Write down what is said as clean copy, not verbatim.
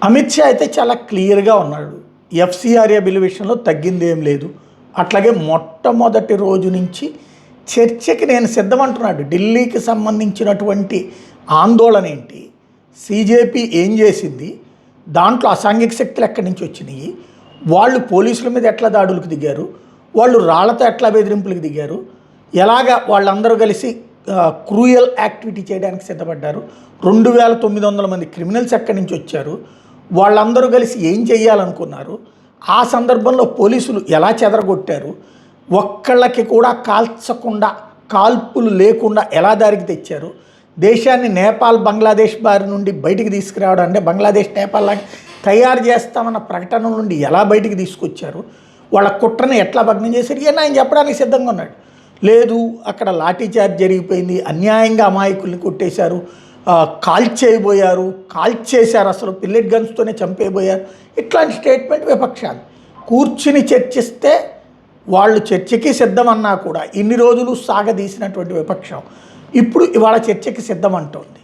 అమిత్ షా అయితే చాలా క్లియర్గా ఉన్నాడు. ఎఫ్సిఆర్ఏ బిల్ విషయంలో తగ్గింది ఏం లేదు. అట్లాగే మొట్టమొదటి రోజు నుంచి చర్చకి నేను సిద్ధమంటున్నాడు. ఢిల్లీకి సంబంధించినటువంటి ఆందోళన ఏంటి, సిజేపీ ఏం చేసింది, దాంట్లో అసాంఘిక శక్తులు ఎక్కడి నుంచి వచ్చినాయి, వాళ్ళు పోలీసుల మీద ఎట్లా దాడులకు దిగారు, వాళ్ళు రాళ్లతో ఎట్లా బెదిరింపులకు దిగారు, ఎలాగ వాళ్ళందరూ కలిసి క్రూయల్ యాక్టివిటీ చేయడానికి సిద్ధపడ్డారు, 2900 మంది క్రిమినల్స్ ఎక్కడి నుంచి వచ్చారు, వాళ్ళందరూ కలిసి ఏం చేయాలనుకున్నారు, ఆ సందర్భంలో పోలీసులు ఎలా చెదరగొట్టారు, ఒక్కళ్ళకి కూడా కాల్చకుండా కాల్పులు లేకుండా ఎలా దారికి తెచ్చారు, దేశాన్ని నేపాల్ బంగ్లాదేశ్ బారి నుండి బయటికి తీసుకురావడం, అంటే బంగ్లాదేశ్ నేపాల్ లాగా తయారు చేస్తామన్న ప్రకటన నుండి ఎలా బయటికి తీసుకొచ్చారు, వాళ్ళ కుట్రని ఎట్లా భగ్నం చేశారు, ఇవన్నీ ఆయన చెప్పడానికి సిద్ధంగా ఉన్నాడు. లేదు అక్కడ లాఠీ చార్జ్ జరిగిపోయింది, అన్యాయంగా అమాయకుల్ని కొట్టేశారు, కాల్చేయబోయారు, కాల్చేశారు, అసలు పిల్లెట్ గన్స్తోనే చంపేయబోయారు, ఇట్లాంటి స్టేట్మెంట్ విపక్షాలు కూర్చుని చర్చిస్తే వాళ్ళు చర్చకి సిద్ధమన్నా కూడా ఇన్ని రోజులు సాగదీసినటువంటి విపక్షం ఇప్పుడు ఇవాళ చర్చకి సిద్ధం అంటోంది.